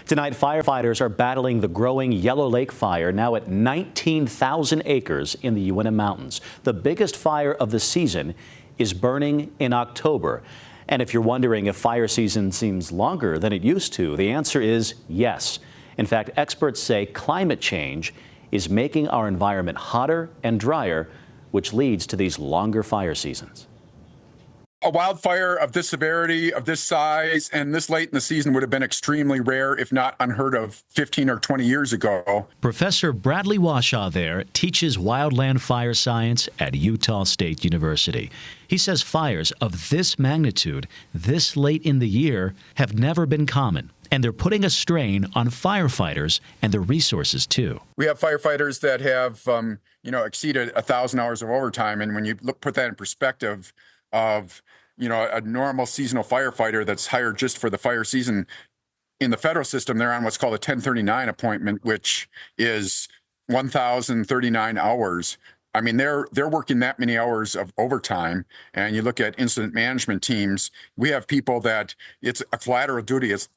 Tonight, firefighters are battling the growing Yellow Lake fire, now at 19,000 acres in the Uinta Mountains. The biggest fire of the season is burning in October. And if you're wondering if fire season seems longer than it used to, the answer is yes. In fact, experts say climate change is making our environment hotter and drier, which leads to these longer fire seasons. A wildfire of this severity, of this size, and this late in the season would have been extremely rare, if not unheard of, 15 or 20 years ago. Professor Bradley Washaw there teaches wildland fire science at Utah State University. He says fires of this magnitude, this late in the year, have never been common. And they're putting a strain on firefighters and their resources, too. We have firefighters that have, exceeded 1,000 hours of overtime. And when you put that in perspective of, a normal seasonal firefighter that's hired just for the fire season, in the federal system, they're on what's called a 1039 appointment, which is 1,039 hours. I mean, they're working that many hours of overtime. And you look at incident management teams, we have people that it's a collateral duty. It's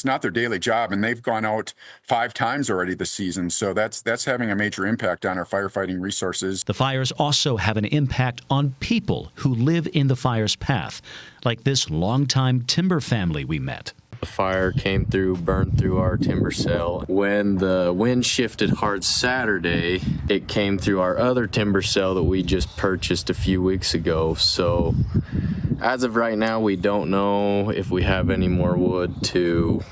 not their daily job, and they've gone out 5 times already this season. So that's having a major impact on our firefighting resources. The fires also have an impact on people who live in the fire's path, like this longtime timber family we met. The fire came through, burned through our timber cell. When the wind shifted hard Saturday, it came through our other timber cell that we just purchased a few weeks ago. So as of right now, we don't know if we have any more wood to,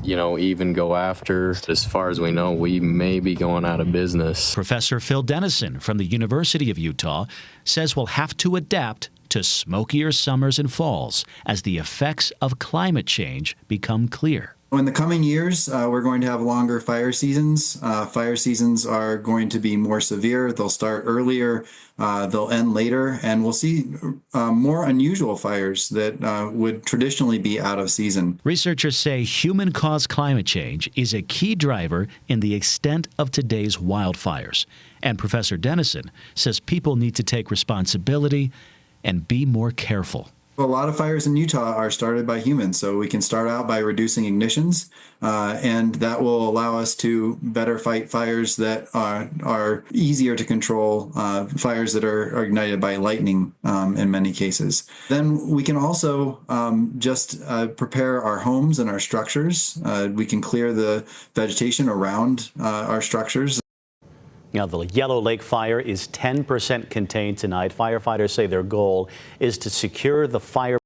even go after. As far as we know, we may be going out of business. Professor Phil Dennison from the University of Utah says we'll have to adapt to smokier summers and falls as the effects of climate change become clear. In the coming years, we're going to have longer fire seasons. Fire seasons are going to be more severe. They'll start earlier, they'll end later, and we'll see more unusual fires that would traditionally be out of season. Researchers say human-caused climate change is a key driver in the extent of today's wildfires. And Professor Dennison says people need to take responsibility and be more careful. A lot of fires in Utah are started by humans, so we can start out by reducing ignitions, and that will allow us to better fight fires that are easier to control, fires that are ignited by lightning in many cases. Then we can also just prepare our homes and our structures. We can clear the vegetation around our structures. Now, the Yellow Lake fire is 10% contained tonight. Firefighters say their goal is to secure the fire